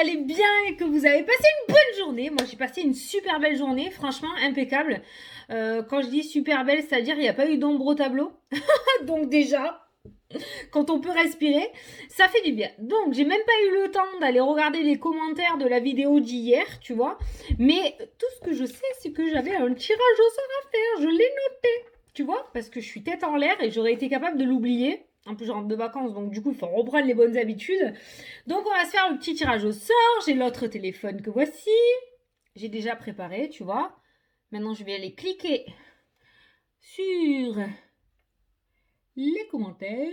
allez bien et que vous avez passé une bonne journée. Moi, j'ai passé une super belle journée, franchement impeccable. Quand je dis super belle, c'est-à-dire il n'y a pas eu d'ombre au tableau. Donc déjà, quand on peut respirer, ça fait du bien. Donc, j'ai même pas eu le temps d'aller regarder les commentaires de la vidéo d'hier, tu vois. Mais tout ce que je sais, c'est que j'avais un tirage au sort à faire. Je l'ai noté, tu vois, parce que je suis tête en l'air et j'aurais été capable de l'oublier. En plus, je rentre de vacances, donc du coup, il faut reprendre les bonnes habitudes. Donc, on va se faire le petit tirage au sort. J'ai l'autre téléphone que voici. J'ai déjà préparé, tu vois. Maintenant, je vais aller cliquer sur les commentaires.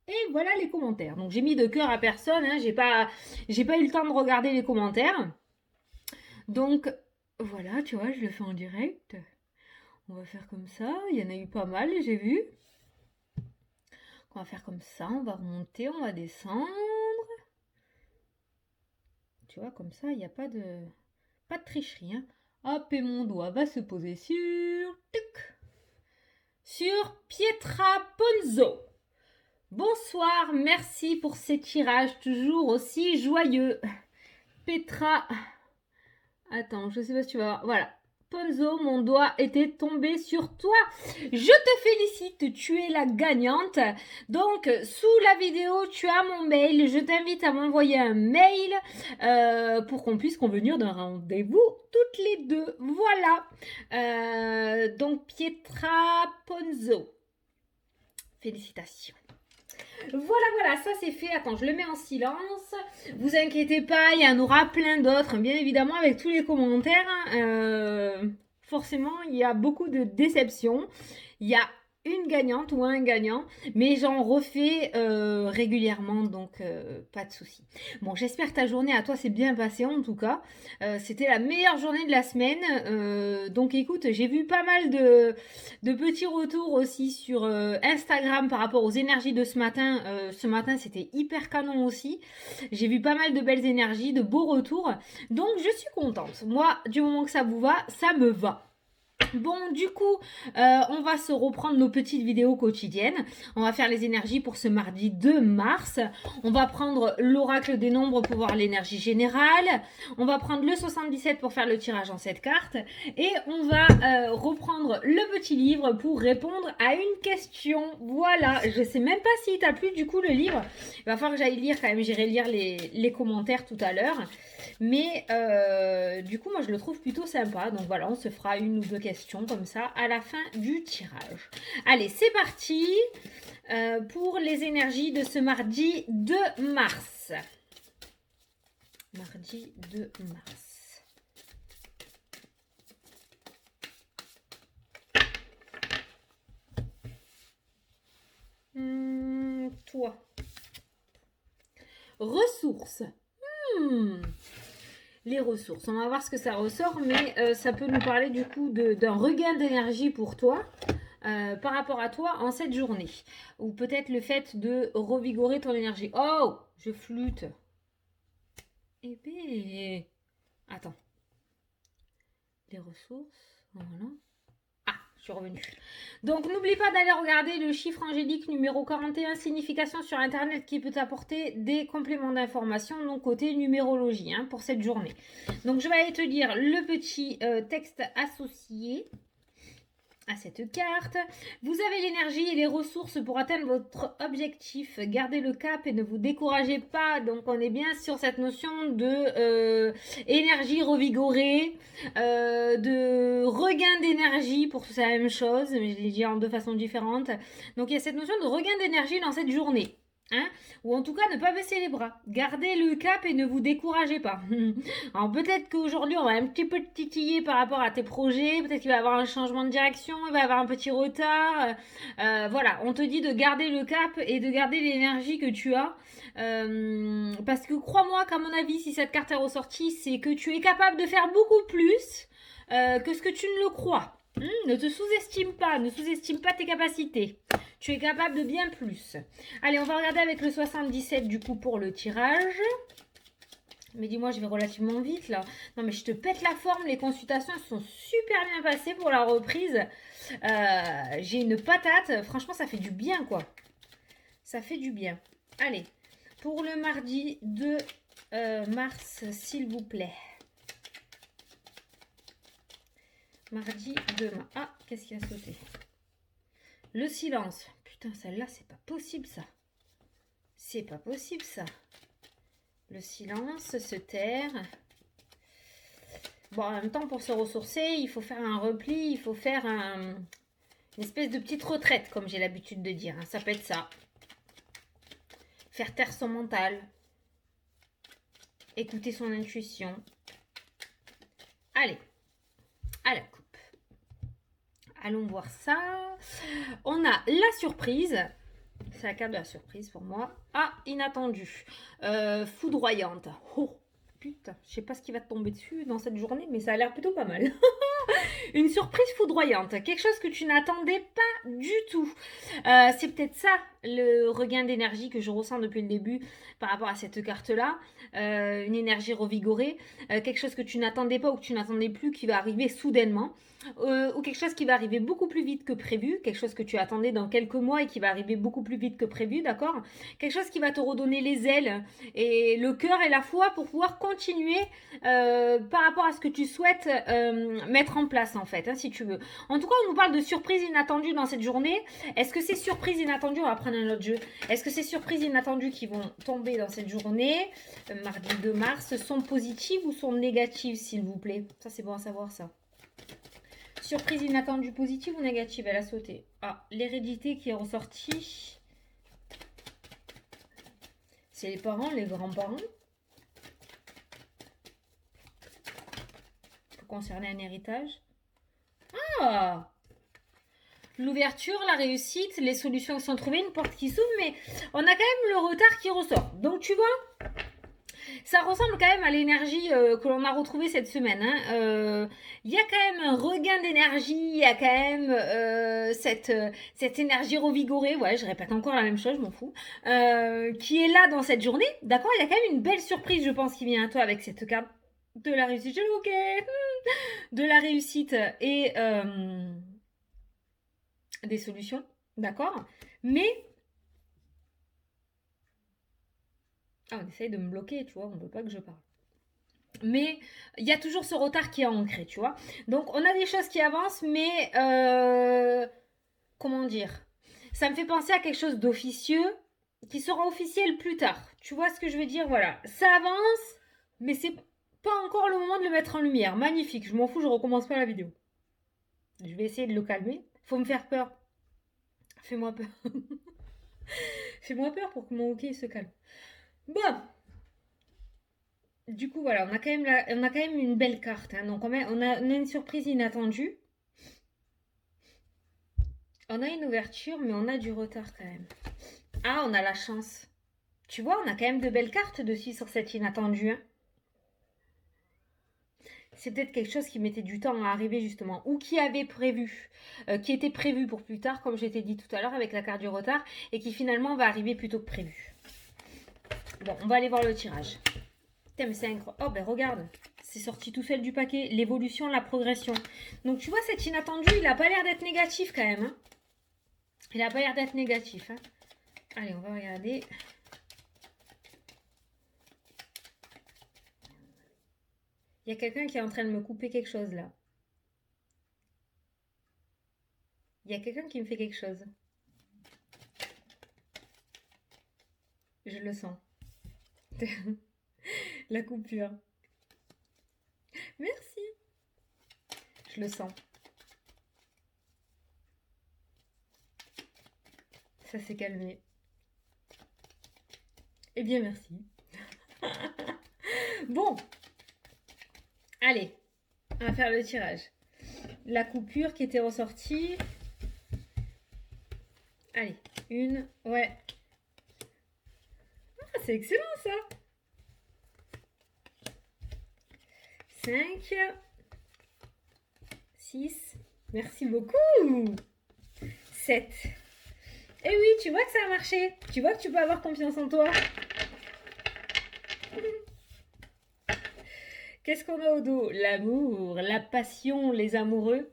Et voilà les commentaires. Donc, j'ai mis de cœur à personne. Hein. J'ai pas eu le temps de regarder les commentaires. Donc, voilà, tu vois, je le fais en direct. On va faire comme ça. Il y en a eu pas mal, j'ai vu. On va faire comme ça. On va remonter, on va descendre. Tu vois, comme ça, il n'y a pas de tricherie. Hein. Hop, et mon doigt va se poser sur Pietra Ponzo. Bonsoir, merci pour ces tirages toujours aussi joyeux. Petra. Attends, je sais pas si tu vas voir. Voilà. Ponzo, mon doigt était tombé sur toi. Je te félicite, tu es la gagnante. Donc, sous la vidéo, tu as mon mail. Je t'invite à m'envoyer un mail pour qu'on puisse convenir d'un rendez-vous toutes les deux. Voilà. Donc, Pietra Ponzo. Félicitations. Voilà, ça c'est fait. Attends, je le mets en silence. Vous inquiétez pas, il y en aura plein d'autres, bien évidemment, avec tous les commentaires. Forcément, il y a beaucoup de déceptions. Il y a une gagnante ou un gagnant, mais j'en refais régulièrement, donc pas de souci. Bon, j'espère que ta journée à toi s'est bien passée en tout cas. C'était la meilleure journée de la semaine. Donc écoute, j'ai vu pas mal de petits retours aussi sur Instagram par rapport aux énergies de ce matin. Ce matin, c'était hyper canon aussi. J'ai vu pas mal de belles énergies, de beaux retours. Donc je suis contente. Moi, du moment que ça vous va, ça me va. Bon, du coup, on va se reprendre nos petites vidéos quotidiennes. On va faire les énergies pour ce mardi 2 mars. On va prendre l'oracle des nombres pour voir l'énergie générale. On va prendre le 77 pour faire le tirage en 7 cartes. Et on va reprendre le petit livre pour répondre à une question. Voilà, je sais même pas s'il t'a plu du coup le livre. Il va falloir que j'aille lire quand même. J'irai lire les commentaires tout à l'heure. Mais du coup, moi, je le trouve plutôt sympa. Donc voilà, on se fera une ou deux questions comme ça à la fin du tirage. Allez, c'est parti pour les énergies de ce mardi 2 mars. Mardi 2 mars. Toi. Ressources. Les ressources. On va voir ce que ça ressort, mais ça peut nous parler du coup d'un regain d'énergie pour toi par rapport à toi en cette journée. Ou peut-être le fait de revigorer ton énergie. Oh, je flûte. Eh bien, attends. Les ressources, voilà. Je suis revenue. Donc, n'oublie pas d'aller regarder le chiffre angélique numéro 41, signification sur Internet qui peut t'apporter des compléments d'information, donc côté numérologie, hein, pour cette journée. Donc, je vais aller te lire le petit texte associé à cette carte. Vous avez l'énergie et les ressources pour atteindre votre objectif. Gardez le cap et ne vous découragez pas. Donc on est bien sur cette notion de énergie revigorée, de regain d'énergie, pour tout ça la même chose, mais je l'ai dit en deux façons différentes. Donc il y a cette notion de regain d'énergie dans cette journée. Hein, ou en tout cas ne pas baisser les bras, gardez le cap et ne vous découragez pas. Alors peut-être qu'aujourd'hui on va un petit peu te titiller par rapport à tes projets, peut-être qu'il va y avoir un changement de direction, il va y avoir un petit retard, voilà, on te dit de garder le cap et de garder l'énergie que tu as, parce que crois-moi qu'à mon avis si cette carte est ressortie c'est que tu es capable de faire beaucoup plus que ce que tu ne le crois. Ne te sous-estime pas, ne sous-estime pas tes capacités. Tu es capable de bien plus. Allez, on va regarder avec le 77 du coup pour le tirage. Mais dis-moi, je vais relativement vite là. Non mais je te pète la forme, les consultations sont super bien passées pour la reprise. J'ai une patate, franchement ça fait du bien quoi. Ça fait du bien. Allez, pour le mardi 2 Mars, s'il vous plaît. Mardi, demain. Ah, qu'est-ce qui a sauté? Le silence. Putain, celle-là, c'est pas possible, ça. C'est pas possible, ça. Le silence, se taire. Bon, en même temps, pour se ressourcer, il faut faire un repli, il faut faire une espèce de petite retraite, comme j'ai l'habitude de dire. Ça peut être ça. Faire taire son mental. Écouter son intuition. Allez, à la coupe. Allons voir ça. On a la surprise. C'est la carte de la surprise pour moi. Ah, inattendu. Foudroyante. Oh, putain, je sais pas ce qui va te tomber dessus dans cette journée, mais ça a l'air plutôt pas mal. Une surprise foudroyante, quelque chose que tu n'attendais pas du tout. C'est peut-être ça le regain d'énergie que je ressens depuis le début par rapport à cette carte-là. Une énergie revigorée, quelque chose que tu n'attendais pas ou que tu n'attendais plus qui va arriver soudainement. Ou quelque chose qui va arriver beaucoup plus vite que prévu, quelque chose que tu attendais dans quelques mois et qui va arriver beaucoup plus vite que prévu, d'accord? Quelque chose qui va te redonner les ailes et le cœur et la foi pour pouvoir continuer par rapport à ce que tu souhaites mettre en place en fait, hein, si tu veux. En tout cas, on nous parle de surprises inattendues dans cette journée. Est-ce que ces surprises inattendues, on va prendre un autre jeu, est-ce que ces surprises inattendues qui vont tomber dans cette journée, mardi 2 mars, sont positives ou sont négatives, s'il vous plaît? Ça, c'est bon à savoir, ça. Surprise inattendue positive ou négative? Elle a sauté. Ah, l'hérédité qui est ressortie. C'est les parents, les grands-parents. Peut concerner un héritage. Ah! L'ouverture, la réussite, les solutions qui sont trouvées, une porte qui s'ouvre, mais on a quand même le retard qui ressort. Donc tu vois, ça ressemble quand même à l'énergie que l'on a retrouvée cette semaine. Il y a quand même un regain d'énergie, il y a quand même cette énergie revigorée, ouais, je répète encore la même chose, je m'en fous, qui est là dans cette journée, d'accord? Il y a quand même une belle surprise, je pense, qui vient à toi avec cette carte de la réussite, de la réussite et des solutions, d'accord? Mais ah, on essaye de me bloquer, tu vois, on veut pas que je parle. Mais il y a toujours ce retard qui est ancré, tu vois. Donc on a des choses qui avancent, mais comment dire? Ça me fait penser à quelque chose d'officieux qui sera officiel plus tard. Tu vois ce que je veux dire? Voilà, ça avance, mais c'est pas encore le moment de le mettre en lumière. Magnifique, je m'en fous, je recommence pas la vidéo. Je vais essayer de le calmer. Faut me faire peur. Fais-moi peur. Fais-moi peur pour que mon hockey se calme. Bon. Du coup, voilà, on a quand même une belle carte. Hein. Donc, on a une surprise inattendue. On a une ouverture, mais on a du retard quand même. Ah, on a la chance. Tu vois, on a quand même de belles cartes dessus sur cet inattendu. Hein. C'est peut-être quelque chose qui mettait du temps à arriver justement, ou qui avait prévu, qui était prévu pour plus tard, comme je t'ai dit tout à l'heure avec la carte du retard, et qui finalement va arriver plus tôt que prévu. Bon, on va aller voir le tirage. Putain, mais c'est incroyable. Oh, ben regarde, c'est sorti tout seul du paquet. L'évolution, la progression. Donc, tu vois, cet inattendu, il n'a pas l'air d'être négatif quand même. Hein. Il n'a pas l'air d'être négatif. Hein. Allez, on va regarder. Il y a quelqu'un qui est en train de me couper quelque chose là. Il y a quelqu'un qui me fait quelque chose. Je le sens. La coupure. Merci. Je le sens. Ça s'est calmé. Eh bien, merci. Bon. Allez, on va faire le tirage. La coupure qui était ressortie. Allez, une, ouais. Ah, c'est excellent ça. 5, 6, merci beaucoup. 7. Eh oui, tu vois que ça a marché. Tu vois que tu peux avoir confiance en toi. Qu'est-ce qu'on a au dos? L'amour, la passion, les amoureux.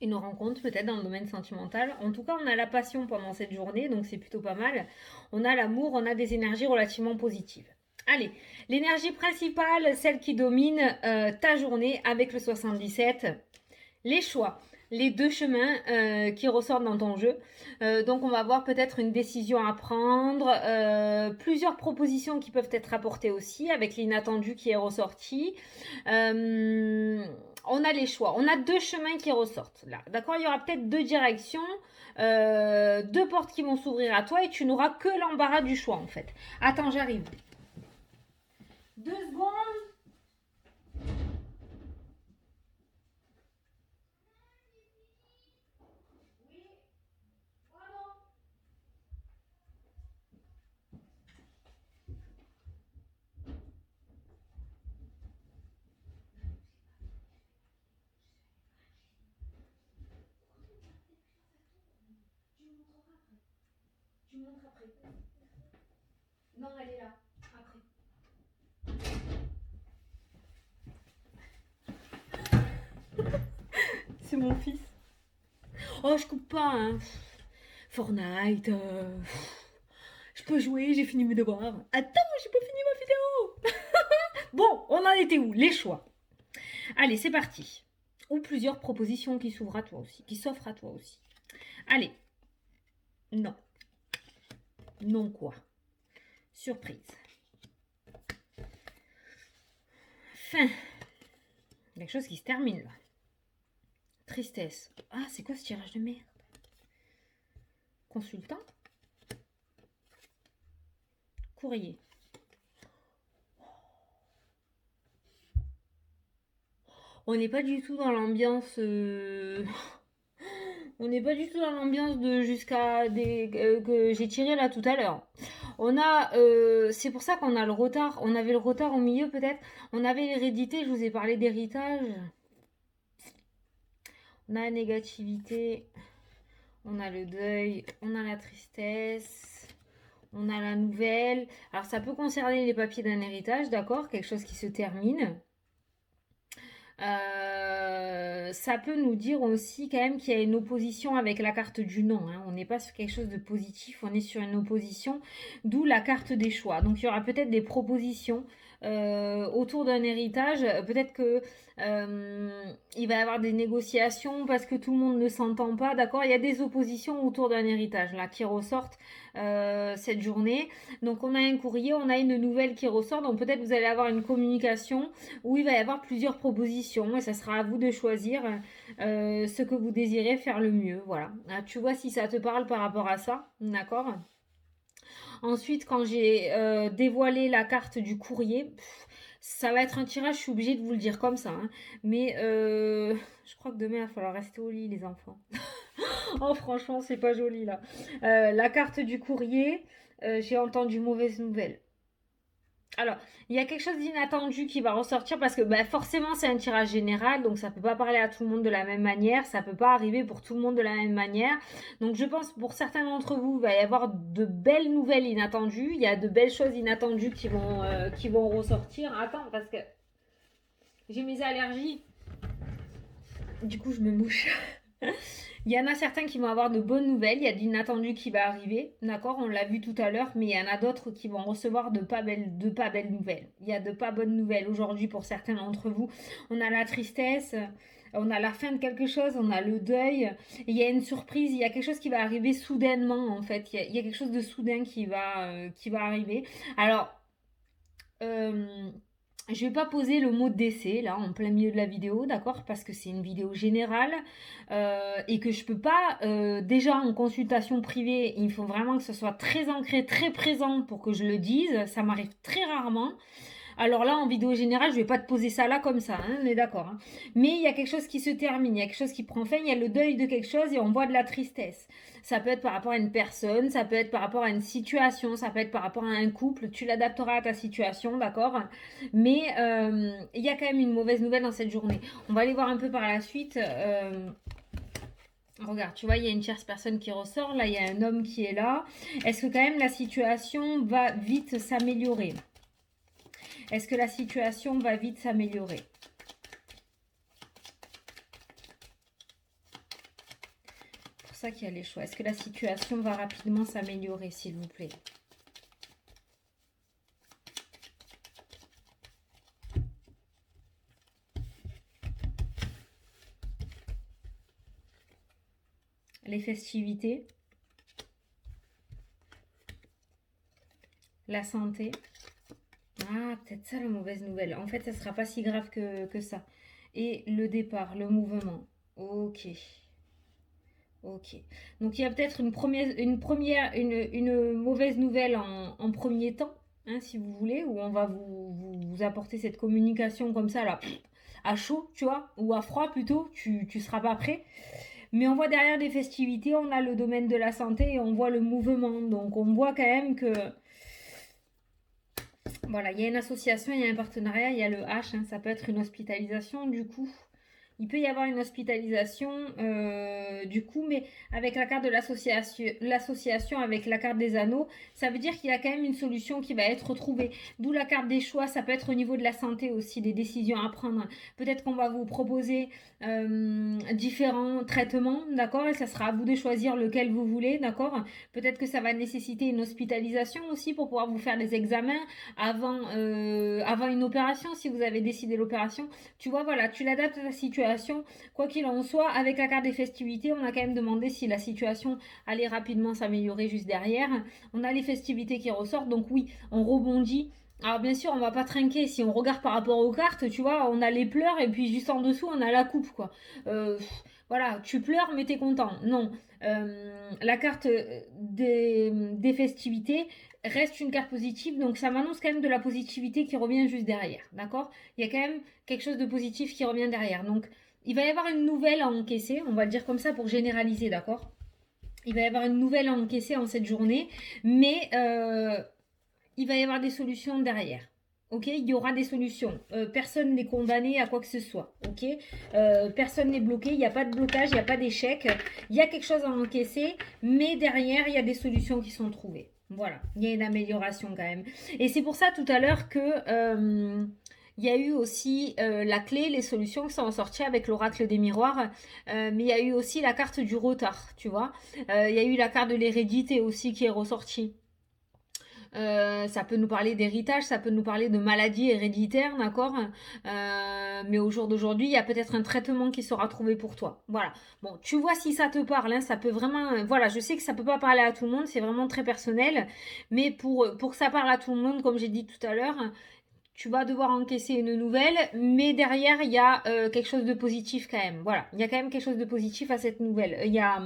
Et nos rencontres peut-être dans le domaine sentimental. En tout cas, on a la passion pendant cette journée, donc c'est plutôt pas mal. On a l'amour, on a des énergies relativement positives. Allez, l'énergie principale, celle qui domine ta journée avec le 77, les choix. Les deux chemins qui ressortent dans ton jeu. Donc on va voir peut-être une décision à prendre, plusieurs propositions qui peuvent être apportées aussi avec l'inattendu qui est ressorti. On a les choix. On a deux chemins qui ressortent là. D'accord, il y aura peut-être deux directions, deux portes qui vont s'ouvrir à toi et tu n'auras que l'embarras du choix en fait. Attends, j'arrive. 2 secondes. Tu montres après. Non, elle est là. Après. C'est mon fils. Oh, je coupe pas, hein. Fortnite. Je peux jouer, j'ai fini mes devoirs. Attends, j'ai pas fini ma vidéo. Bon, on en était où? Les choix. Allez, c'est parti. Ou plusieurs propositions qui s'ouvrent à toi aussi, qui s'offrent à toi aussi. Allez. Non. Non quoi? Surprise. Fin. Quelque chose qui se termine là. Tristesse. Ah, c'est quoi ce tirage de merde? Consultant. Courrier. On n'est pas du tout dans l'ambiance. On n'est pas du tout dans l'ambiance de jusqu'à des que j'ai tiré là tout à l'heure. On a, c'est pour ça qu'on a le retard. On avait le retard au milieu peut-être. On avait l'hérédité. Je vous ai parlé d'héritage. On a la négativité. On a le deuil. On a la tristesse. On a la nouvelle. Alors ça peut concerner les papiers d'un héritage, d'accord, quelque chose qui se termine. Ça peut nous dire aussi quand même qu'il y a une opposition avec la carte du non, hein. On n'est pas sur quelque chose de positif, on est sur une opposition, d'où la carte des choix. Donc il y aura peut-être des propositions autour d'un héritage. Peut-être que il va y avoir des négociations parce que tout le monde ne s'entend pas, d'accord. Il y a des oppositions autour d'un héritage là qui ressortent cette journée. Donc on a un courrier, on a une nouvelle qui ressort, donc peut-être vous allez avoir une communication où il va y avoir plusieurs propositions et ça sera à vous de choisir ce que vous désirez faire le mieux. Voilà. Tu vois si ça te parle par rapport à ça, d'accord? Ensuite, quand j'ai dévoilé la carte du courrier, ça va être un tirage, je suis obligée de vous le dire comme ça, hein. Mais je crois que demain, il va falloir rester au lit, les enfants. Oh, franchement, c'est pas joli là. La carte du courrier, j'ai entendu mauvaise nouvelle. Alors, il y a quelque chose d'inattendu qui va ressortir parce que bah, forcément c'est un tirage général, donc ça peut pas parler à tout le monde de la même manière, ça peut pas arriver pour tout le monde de la même manière. Donc je pense pour certains d'entre vous, il va y avoir de belles nouvelles inattendues, il y a de belles choses inattendues qui vont ressortir. Attends, parce que j'ai mes allergies, du coup je me mouche. Il y en a certains qui vont avoir de bonnes nouvelles, il y a de l'inattendu qui va arriver, d'accord, on l'a vu tout à l'heure, mais il y en a d'autres qui vont recevoir de pas belles nouvelles. Il y a de pas bonnes nouvelles aujourd'hui pour certains d'entre vous. On a la tristesse, on a la fin de quelque chose, on a le deuil, il y a une surprise, il y a quelque chose qui va arriver soudainement en fait, il y a quelque chose de soudain qui va arriver. Alors, je vais pas poser le mot décès là en plein milieu de la vidéo, d'accord, parce que c'est une vidéo générale et que je peux pas déjà en consultation privée, il faut vraiment que ce soit très ancré, très présent pour que je le dise. Ça m'arrive très rarement. Alors là, en vidéo générale, je vais pas te poser ça là comme ça, hein, on est d'accord, hein. Mais il y a quelque chose qui se termine, il y a quelque chose qui prend fin, il y a le deuil de quelque chose et on voit de la tristesse. Ça peut être par rapport à une personne, ça peut être par rapport à une situation, ça peut être par rapport à un couple. Tu l'adapteras à ta situation, d'accord. Mais il y a quand même une mauvaise nouvelle dans cette journée. On va aller voir un peu par la suite. Regarde, tu vois, il y a une tierce personne qui ressort. Là, il y a un homme qui est là. Est-ce que quand même la situation va vite s'améliorer? Est-ce que la situation va vite s'améliorer? C'est pour ça qu'il y a les choix. Est-ce que la situation va rapidement s'améliorer, s'il vous plaît? les festivités, la santé. Ah, peut-être ça la mauvaise nouvelle. En fait, ça sera pas si grave que ça. Et le départ, le mouvement. Ok. Ok. Donc il y a peut-être une mauvaise nouvelle en premier temps, hein, si vous voulez, où on va vous apporter cette communication comme ça, là, à chaud, tu vois, ou à froid plutôt, tu seras pas prêt. Mais on voit derrière des festivités, on a le domaine de la santé et on voit le mouvement. Donc on voit quand même que, voilà, il y a une association, il y a un partenariat, il y a le H, hein, ça peut être une hospitalisation du coup. Il peut y avoir une hospitalisation du coup, mais avec la carte de l'association avec la carte des anneaux, ça veut dire qu'il y a quand même une solution qui va être trouvée. D'où la carte des choix, ça peut être au niveau de la santé aussi, des décisions à prendre. Peut-être qu'on va vous proposer différents traitements, d'accord? Et ça sera à vous de choisir lequel vous voulez, d'accord? Peut-être que ça va nécessiter une hospitalisation aussi pour pouvoir vous faire des examens avant une opération, si vous avez décidé l'opération. Tu vois, voilà, tu l'adaptes à ta situation. Quoi qu'il en soit, avec la carte des festivités, on a quand même demandé si la situation allait rapidement s'améliorer juste derrière. On a les festivités qui ressortent, donc oui, on rebondit. Alors bien sûr, on va pas trinquer. Si on regarde par rapport aux cartes, tu vois, on a les pleurs et puis juste en dessous, on a la coupe, quoi. Voilà, tu pleures mais t'es content. Non, la carte des festivités reste une carte positive, donc ça m'annonce quand même de la positivité qui revient juste derrière, d'accord? Il y a quand même quelque chose de positif qui revient derrière. Donc, il va y avoir une nouvelle à encaisser, on va le dire comme ça pour généraliser, d'accord? Il va y avoir une nouvelle à encaisser en cette journée, mais il va y avoir des solutions derrière. Ok, il y aura des solutions. Personne n'est condamné à quoi que ce soit. Ok, personne n'est bloqué. Il n'y a pas de blocage, il n'y a pas d'échec. Il y a quelque chose à encaisser, mais derrière, il y a des solutions qui sont trouvées. Voilà, il y a une amélioration quand même. Et c'est pour ça tout à l'heure que il y a eu aussi la clé, les solutions qui sont ressorties avec l'oracle des miroirs, mais il y a eu aussi la carte du retard, tu vois. Il y a eu la carte de l'hérédité aussi qui est ressortie. Ça peut nous parler d'héritage, ça peut nous parler de maladies héréditaires, d'accord. Mais au jour d'aujourd'hui, il y a peut-être un traitement qui sera trouvé pour toi. Voilà. Bon, tu vois si ça te parle, hein, ça peut vraiment... Voilà, je sais que ça peut pas parler à tout le monde, c'est vraiment très personnel. Mais pour que ça parle à tout le monde, comme j'ai dit tout à l'heure, tu vas devoir encaisser une nouvelle, mais derrière, il y a quelque chose de positif quand même. Voilà, il y a quand même quelque chose de positif à cette nouvelle. Il y a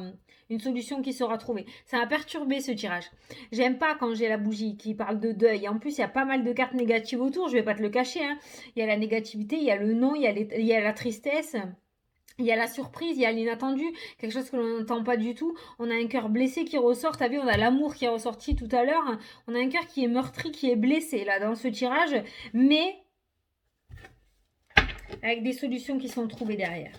une solution qui sera trouvée. Ça m'a perturbé ce tirage. J'aime pas quand j'ai la bougie qui parle de deuil. En plus, il y a pas mal de cartes négatives autour, je vais pas te le cacher, hein. Il y a la négativité, il y a le non, il y a la tristesse. Il y a la surprise, il y a l'inattendu, quelque chose que l'on n'entend pas du tout. On a un cœur blessé qui ressort. T'as vu, on a l'amour qui est ressorti tout à l'heure. On a un cœur qui est meurtri, qui est blessé là dans ce tirage, mais avec des solutions qui sont trouvées derrière.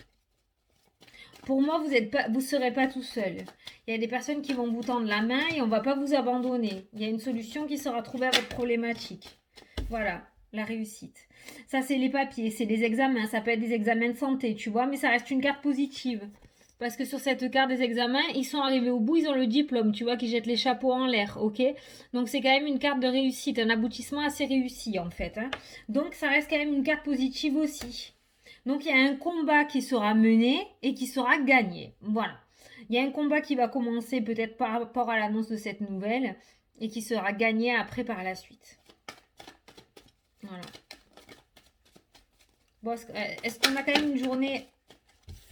Pour moi, vous serez pas tout seul. Il y a des personnes qui vont vous tendre la main et on va pas vous abandonner. Il y a une solution qui sera trouvée à votre problématique. Voilà, la réussite. Ça, c'est les papiers, c'est les examens. Ça peut être des examens de santé, tu vois, mais ça reste une carte positive. Parce que sur cette carte des examens, ils sont arrivés au bout, ils ont le diplôme, tu vois, qui jettent les chapeaux en l'air, ok? Donc c'est quand même une carte de réussite, un aboutissement assez réussi en fait, hein. Donc ça reste quand même une carte positive aussi. Donc il y a un combat qui sera mené et qui sera gagné. Voilà. Il y a un combat qui va commencer peut-être par rapport à l'annonce de cette nouvelle et qui sera gagné après par la suite. Voilà. Bon, est-ce qu'on a quand même une journée...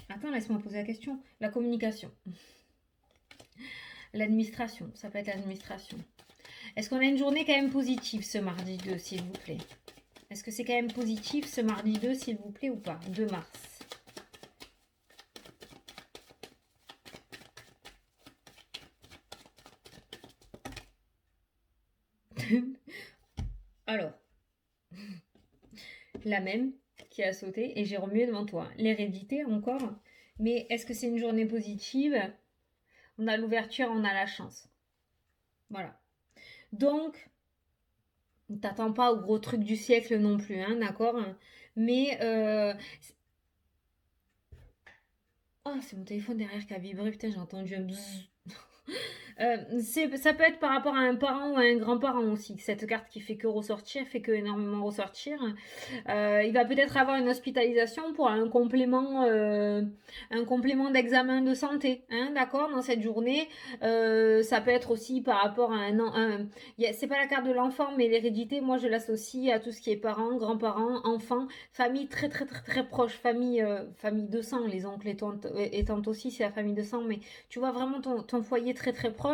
Attends, laisse-moi poser la question. La communication. L'administration, ça peut être l'administration. Est-ce qu'on a une journée quand même positive ce mardi 2, s'il vous plaît? Est-ce que c'est quand même positif ce mardi 2, s'il vous plaît, ou pas? 2 mars. Alors, la même qui a sauté et j'ai remué devant toi. L'hérédité encore. Mais est-ce que c'est une journée positive? On a l'ouverture, on a la chance. Voilà. Donc, t'attends pas au gros truc du siècle non plus, hein, d'accord? Mais oh, c'est mon téléphone derrière qui a vibré, putain, j'ai entendu un bzzz. Ça peut être par rapport à un parent ou à un grand-parent aussi. Cette carte qui fait que ressortir, fait que énormément ressortir. Il va peut-être avoir une hospitalisation pour un complément d'examen de santé, hein, d'accord, dans cette journée. Ça peut être aussi par rapport à c'est pas la carte de l'enfant, mais l'hérédité, moi je l'associe à tout ce qui est parents, grands-parents, enfants, famille très très très très proche, famille de sang, les oncles et tantes aussi, c'est la famille de sang, mais tu vois vraiment ton foyer très très proche.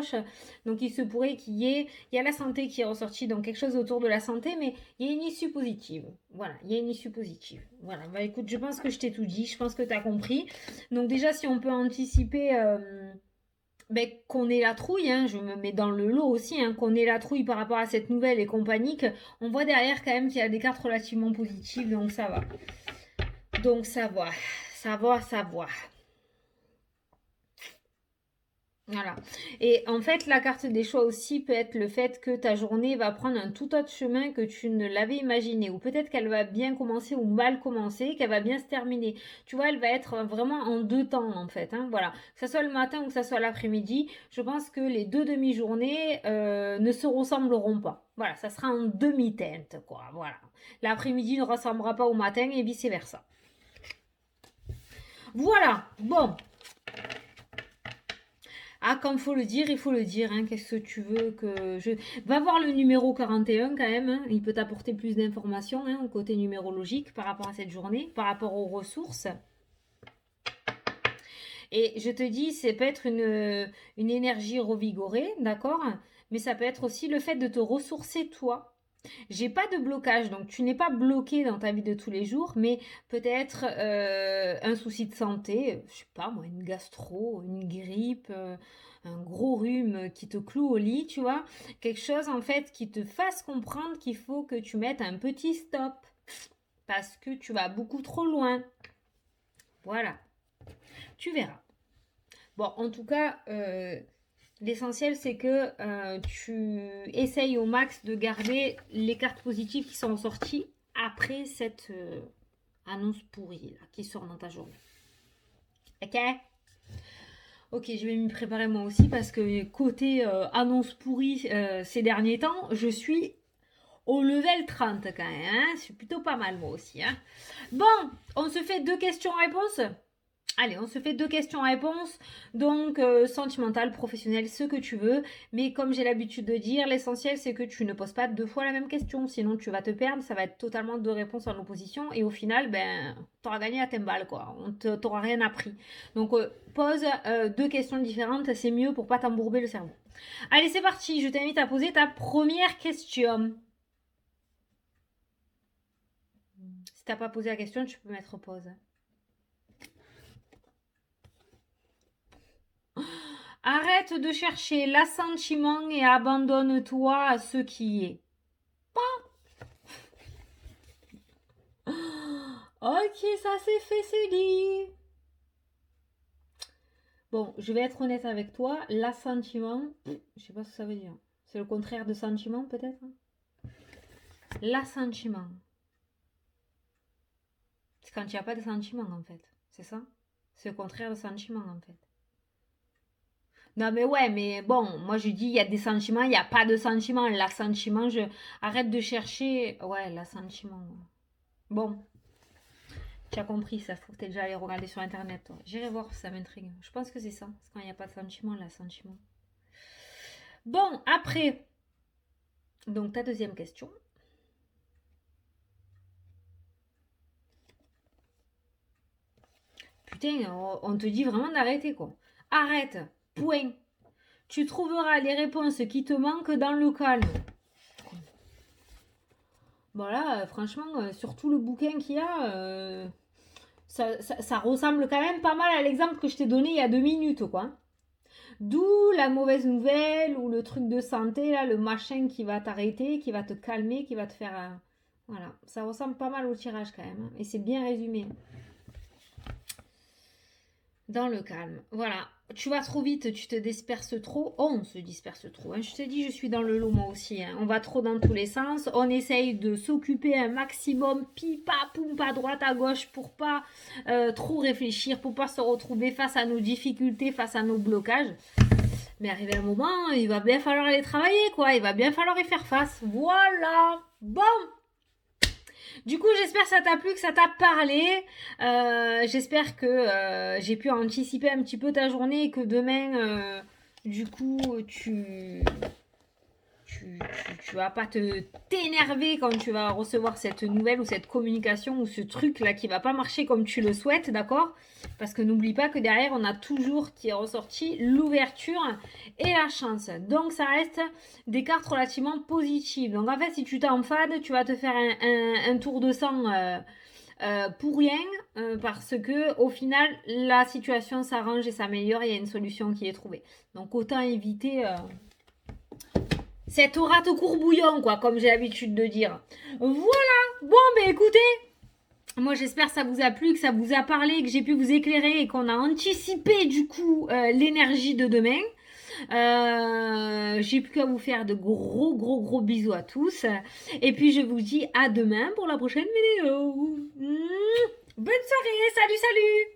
Donc il se pourrait il y a la santé qui est ressortie, donc quelque chose autour de la santé, mais il y a une issue positive. Voilà, il y a une issue positive. Voilà, bah écoute, je pense que je t'ai tout dit, je pense que tu as compris. Donc déjà, si on peut anticiper qu'on ait la trouille, hein, je me mets dans le lot aussi, hein, qu'on ait la trouille par rapport à cette nouvelle et compagnie, on voit derrière quand même qu'il y a des cartes relativement positives, donc ça va. Donc ça va, ça va, ça va. Voilà. Et en fait, la carte des choix aussi peut être le fait que ta journée va prendre un tout autre chemin que tu ne l'avais imaginé. Ou peut-être qu'elle va bien commencer ou mal commencer, qu'elle va bien se terminer. Tu vois, elle va être vraiment en deux temps en fait, hein. Voilà. Que ce soit le matin ou que ce soit l'après-midi, je pense que les deux demi-journées ne se ressembleront pas. Voilà, ça sera en demi-teinte, quoi. Voilà. L'après-midi ne ressemblera pas au matin et vice-versa. Voilà. Bon. Ah, comme faut le dire, il faut le dire, hein. Qu'est-ce que tu veux que je... Va voir le numéro 41 quand même, hein. Il peut t'apporter plus d'informations, hein, au côté numérologique par rapport à cette journée, par rapport aux ressources. Et je te dis, c'est peut être une énergie revigorée, d'accord? Mais ça peut être aussi le fait de te ressourcer toi. J'ai pas de blocage, donc tu n'es pas bloqué dans ta vie de tous les jours, mais peut-être un souci de santé, je sais pas moi, une gastro, une grippe, un gros rhume qui te cloue au lit, tu vois. Quelque chose en fait qui te fasse comprendre qu'il faut que tu mettes un petit stop parce que tu vas beaucoup trop loin. Voilà, tu verras. Bon, en tout cas, l'essentiel, c'est que tu essayes au max de garder les cartes positives qui sont sorties après cette annonce pourrie là, qui sort dans ta journée. Ok? Ok, je vais m'y préparer moi aussi parce que côté annonce pourrie ces derniers temps, je suis au level 30 quand même. Hein, c'est plutôt pas mal moi aussi. Hein. Bon, on se fait 2 questions-réponses. Allez, on se fait 2 questions-réponses. Donc, sentimental, professionnel, ce que tu veux. Mais comme j'ai l'habitude de dire, l'essentiel, c'est que tu ne poses pas 2 fois la même question. Sinon, tu vas te perdre. Ça va être totalement 2 réponses en opposition. Et au final, ben, t'auras gagné à Timbal, quoi. T'auras rien appris. Donc, pose 2 questions différentes. C'est mieux pour pas t'embourber le cerveau. Allez, c'est parti. Je t'invite à poser ta première question. Si t'as pas posé la question, tu peux mettre pause. Arrête de chercher l'assentiment et abandonne-toi à ce qui est. Ok, ça c'est fait, c'est dit. Bon, je vais être honnête avec toi. L'assentiment, je sais pas ce que ça veut dire. C'est le contraire de sentiment peut-être. L'assentiment. C'est quand il n'y a pas de sentiment en fait. C'est ça? C'est le contraire de sentiment en fait. Non mais ouais, mais bon, moi je dis il y a des sentiments, il n'y a pas de sentiments. L'assentiment, je arrête de chercher. Ouais, l'assentiment. Bon, tu as compris, ça se trouve, t'es déjà allé regarder sur internet, toi. J'irai voir, ça m'intrigue. Je pense que c'est ça. C'est quand il n'y a pas de sentiment, l'assentiment. Bon, après. Donc, ta deuxième question. Putain, on te dit vraiment d'arrêter, quoi. Arrête. Point. Tu trouveras les réponses qui te manquent dans le calme. Voilà, franchement, sur tout le bouquin qu'il y a, ça ressemble quand même pas mal à l'exemple que je t'ai donné il y a 2 minutes, quoi. D'où la mauvaise nouvelle ou le truc de santé, là, le machin qui va t'arrêter, qui va te calmer, qui va te faire... Voilà, ça ressemble pas mal au tirage quand même. Et c'est bien résumé. Dans le calme. Voilà. Tu vas trop vite, tu te disperses trop. Oh, on se disperse trop. Hein. Je te dis, je suis dans le lot moi aussi. Hein. On va trop dans tous les sens. On essaye de s'occuper un maximum, pipa, poum, à droite, à gauche, pour pas trop réfléchir, pour pas se retrouver face à nos difficultés, face à nos blocages. Mais arrivé un moment, il va bien falloir aller travailler, quoi. Il va bien falloir y faire face. Voilà. Bon. Du coup, j'espère que ça t'a plu, que ça t'a parlé. J'espère que j'ai pu anticiper un petit peu ta journée et que demain, du coup, tu vas pas t'énerver quand tu vas recevoir cette nouvelle ou cette communication ou ce truc là qui va pas marcher comme tu le souhaites, d'accord? Parce que n'oublie pas que derrière on a toujours qui est ressorti l'ouverture et la chance. Donc ça reste des cartes relativement positives. Donc en fait si tu t'enfades, tu vas te faire un tour de sang pour rien parce que au final la situation s'arrange et s'améliore, il y a une solution qui est trouvée. Donc autant éviter cette rate courbouillon, quoi, comme j'ai l'habitude de dire. Voilà. Bon, ben écoutez, moi j'espère que ça vous a plu, que ça vous a parlé, que j'ai pu vous éclairer et qu'on a anticipé du coup l'énergie de demain. J'ai plus qu'à vous faire de gros bisous à tous. Et puis je vous dis à demain pour la prochaine vidéo. Bonne soirée, salut.